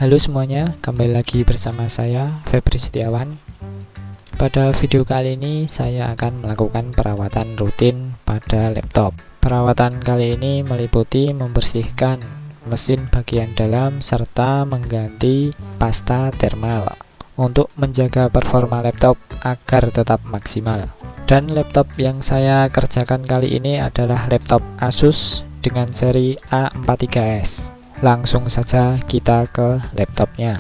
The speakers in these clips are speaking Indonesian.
Halo semuanya, kembali lagi bersama saya Febri Setiawan. Pada video kali ini saya akan melakukan perawatan rutin pada laptop. Perawatan kali ini meliputi membersihkan mesin bagian dalam serta mengganti pasta thermal untuk menjaga performa laptop agar tetap maksimal. Dan laptop yang saya kerjakan kali ini adalah laptop Asus dengan seri A43s. Langsung saja kita ke laptopnya.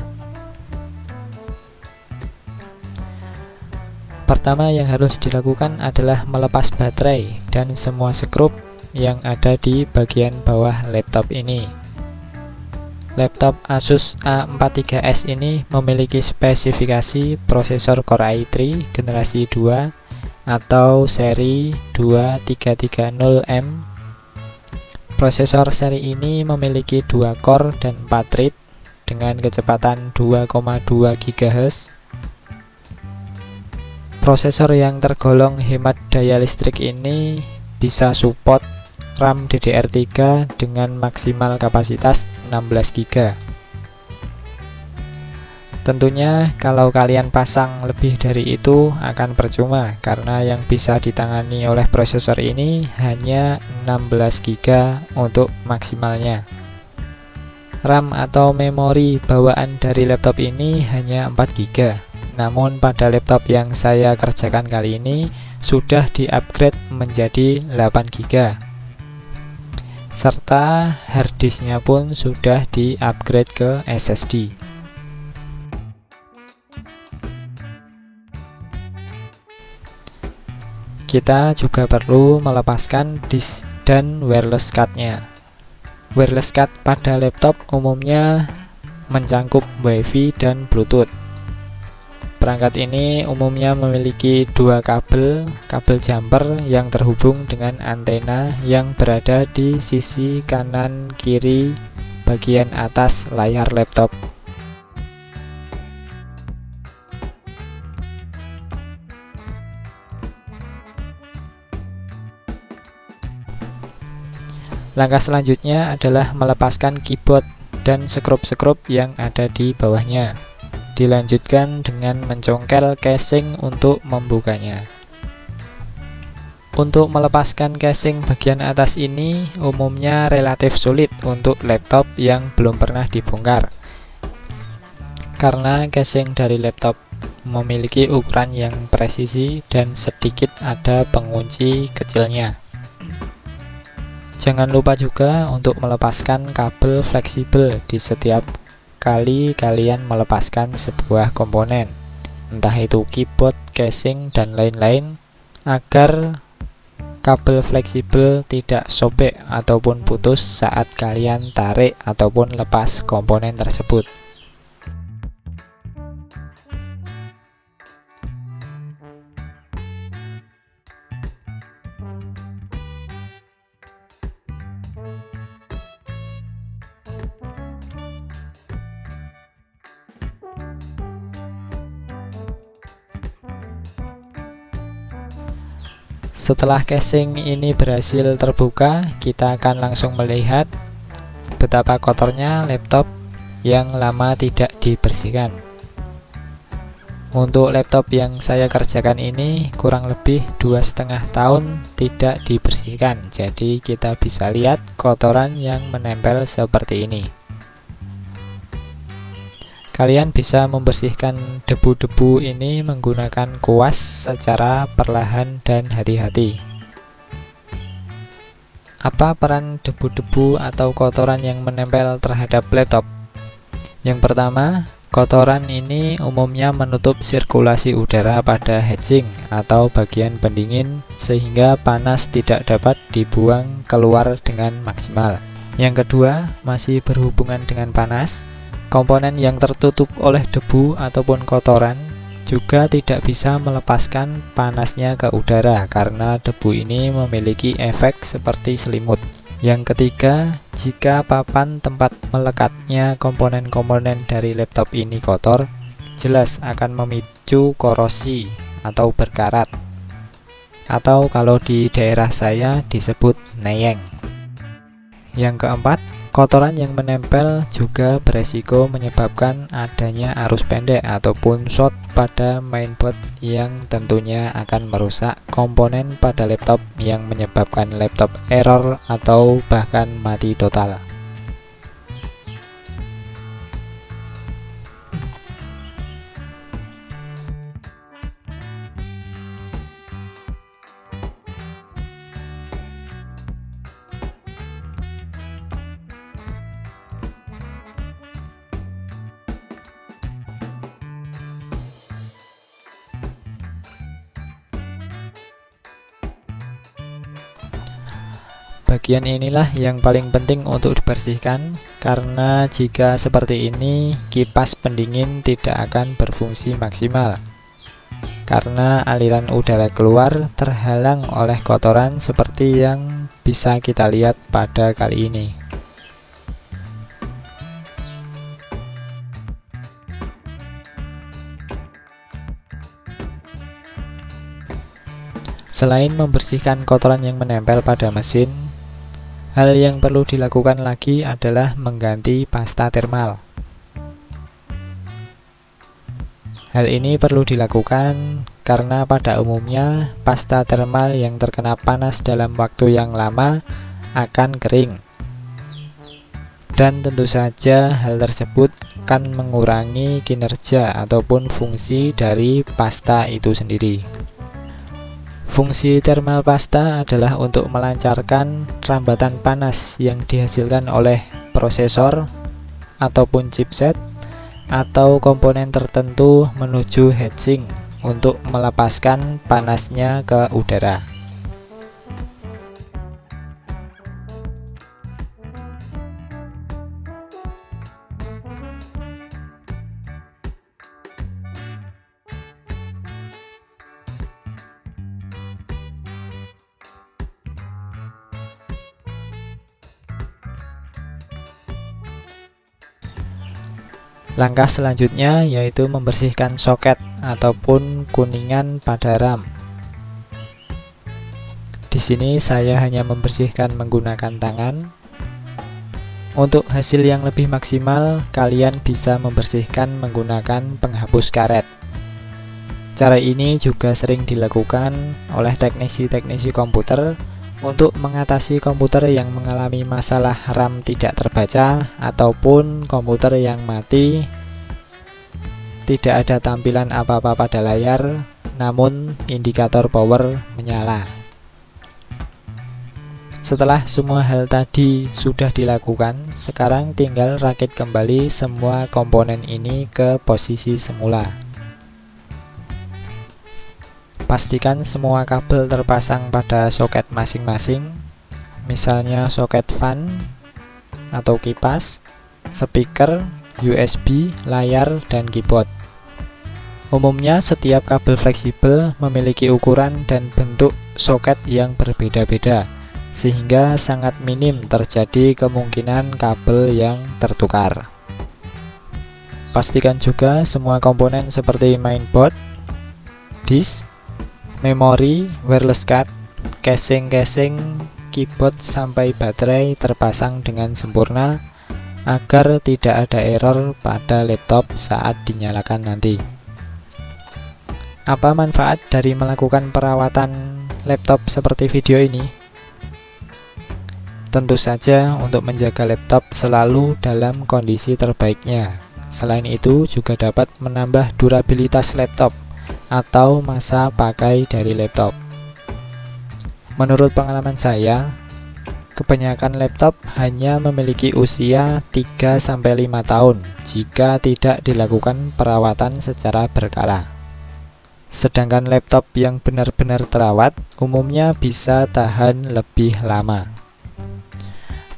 Pertama yang harus dilakukan adalah melepas baterai dan semua skrup yang ada di bagian bawah laptop ini. Laptop Asus A43s ini memiliki spesifikasi prosesor Core i3 generasi 2 atau seri 2330M. Prosesor seri ini memiliki 2 core dan 4 thread dengan kecepatan 2,2 GHz. Prosesor yang tergolong hemat daya listrik ini bisa support RAM DDR3 dengan maksimal kapasitas 16 GB. Tentunya kalau kalian pasang lebih dari itu akan percuma karena yang bisa ditangani oleh prosesor ini hanya 16 GB untuk maksimalnya. RAM atau memori bawaan dari laptop ini hanya 4 GB. Namun pada laptop yang saya kerjakan kali ini sudah di-upgrade menjadi 8 GB. Serta harddisknya pun sudah di-upgrade ke SSD. Kita juga perlu melepaskan disk dan wireless card-nya. Wireless card pada laptop umumnya mencangkup WiFi dan Bluetooth. Perangkat ini umumnya memiliki 2 kabel jumper yang terhubung dengan antena yang berada di sisi kanan kiri bagian atas layar laptop. Langkah selanjutnya adalah melepaskan keyboard dan skrup-skrup yang ada di bawahnya. Dilanjutkan dengan mencongkel casing untuk membukanya. Untuk melepaskan casing bagian atas ini umumnya relatif sulit untuk laptop yang belum pernah dibongkar. Karena casing dari laptop memiliki ukuran yang presisi dan sedikit ada pengunci kecilnya. Jangan lupa juga untuk melepaskan kabel fleksibel di setiap kali kalian melepaskan sebuah komponen, entah itu keyboard, casing, dan lain-lain, agar kabel fleksibel tidak sobek ataupun putus saat kalian tarik ataupun lepas komponen tersebut. Setelah casing ini berhasil terbuka, kita akan langsung melihat betapa kotornya laptop yang lama tidak dibersihkan. Untuk laptop yang saya kerjakan ini kurang lebih 2,5 tahun tidak dibersihkan, jadi kita bisa lihat kotoran yang menempel seperti ini. Kalian bisa membersihkan debu-debu ini menggunakan kuas secara perlahan dan hati-hati. Apa peran debu-debu atau kotoran yang menempel terhadap laptop? Yang pertama, kotoran ini umumnya menutup sirkulasi udara pada heatsink atau bagian pendingin sehingga panas tidak dapat dibuang keluar dengan maksimal. Yang kedua, masih berhubungan dengan panas. Komponen yang tertutup oleh debu ataupun kotoran juga tidak bisa melepaskan panasnya ke udara karena debu ini memiliki efek seperti selimut. Yang ketiga, jika papan tempat melekatnya komponen-komponen dari laptop ini kotor, jelas akan memicu korosi atau berkarat, atau kalau di daerah saya disebut neyeng. Yang keempat, Kotoran yang menempel juga beresiko menyebabkan adanya arus pendek ataupun short pada mainboard yang tentunya akan merusak komponen pada laptop yang menyebabkan laptop error atau bahkan mati total. Bagian inilah yang paling penting untuk dibersihkan, karena jika seperti ini kipas pendingin tidak akan berfungsi maksimal karena aliran udara keluar terhalang oleh kotoran seperti yang bisa kita lihat pada kali ini. Selain membersihkan kotoran yang menempel pada mesin, hal yang perlu dilakukan lagi adalah mengganti pasta thermal. Hal ini perlu dilakukan karena pada umumnya pasta thermal yang terkena panas dalam waktu yang lama akan kering. Dan tentu saja hal tersebut akan mengurangi kinerja ataupun fungsi dari pasta itu sendiri. Fungsi thermal pasta adalah untuk melancarkan rambatan panas yang dihasilkan oleh prosesor ataupun chipset atau komponen tertentu menuju heatsink untuk melepaskan panasnya ke udara. Langkah selanjutnya yaitu membersihkan soket ataupun kuningan pada RAM. Di sini saya hanya membersihkan menggunakan tangan. Untuk hasil yang lebih maksimal, kalian bisa membersihkan menggunakan penghapus karet. Cara ini juga sering dilakukan oleh teknisi-teknisi komputer untuk mengatasi komputer yang mengalami masalah RAM tidak terbaca ataupun komputer yang mati, tidak ada tampilan apa-apa pada layar, namun indikator power menyala. Setelah semua hal tadi sudah dilakukan, sekarang tinggal rakit kembali semua komponen ini ke posisi semula. Pastikan semua kabel terpasang pada soket masing-masing, misalnya soket fan atau kipas, speaker, USB, layar, dan keyboard. Umumnya setiap kabel fleksibel memiliki ukuran dan bentuk soket yang berbeda-beda, sehingga sangat minim terjadi kemungkinan kabel yang tertukar. Pastikan juga semua komponen seperti mainboard, disk, memori, wireless card, casing, keyboard sampai baterai terpasang dengan sempurna agar tidak ada error pada laptop saat dinyalakan nanti. Apa manfaat dari melakukan perawatan laptop seperti video ini? Tentu saja untuk menjaga laptop selalu dalam kondisi terbaiknya. Selain itu juga dapat menambah durabilitas laptop atau masa pakai dari laptop. Menurut pengalaman saya, kebanyakan laptop hanya memiliki usia 3-5 tahun jika tidak dilakukan perawatan secara berkala. Sedangkan laptop yang benar-benar terawat umumnya bisa tahan lebih lama.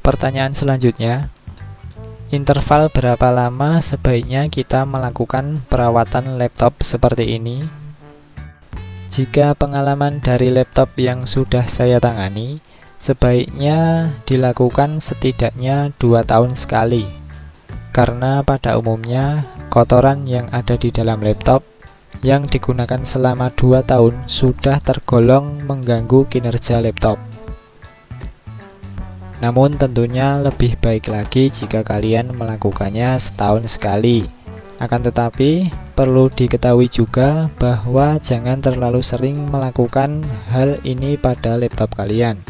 Pertanyaan selanjutnya, interval berapa lama sebaiknya kita melakukan perawatan laptop seperti ini? Jika pengalaman dari laptop yang sudah saya tangani, sebaiknya dilakukan setidaknya 2 tahun sekali, karena pada umumnya kotoran yang ada di dalam laptop yang digunakan selama 2 tahun sudah tergolong mengganggu kinerja laptop. Namun tentunya lebih baik lagi jika kalian melakukannya setahun sekali. Akan tetapi perlu diketahui juga bahwa jangan terlalu sering melakukan hal ini pada laptop kalian.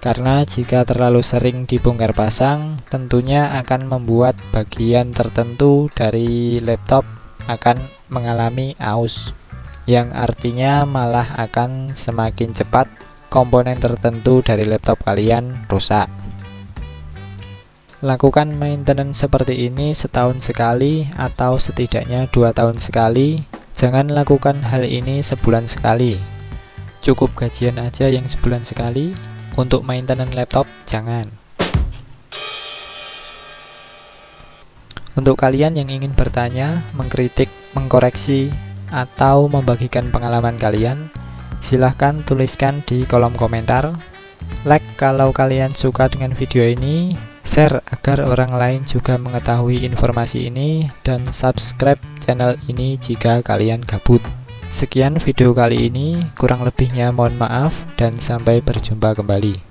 Karena jika terlalu sering dibongkar pasang, tentunya akan membuat bagian tertentu dari laptop akan mengalami aus, yang artinya malah akan semakin cepat komponen tertentu dari laptop kalian rusak. Lakukan maintenance seperti ini setahun sekali atau setidaknya 2 tahun sekali. Jangan lakukan hal ini sebulan sekali. Cukup gajian aja yang sebulan sekali. Untuk maintenance laptop jangan. Untuk kalian yang ingin bertanya, mengkritik, mengkoreksi, atau membagikan pengalaman kalian, silahkan tuliskan di kolom komentar. Like kalau kalian suka dengan video ini, share agar orang lain juga mengetahui informasi ini, dan subscribe channel ini jika kalian gabut. Sekian video kali ini, kurang lebihnya mohon maaf dan sampai berjumpa kembali.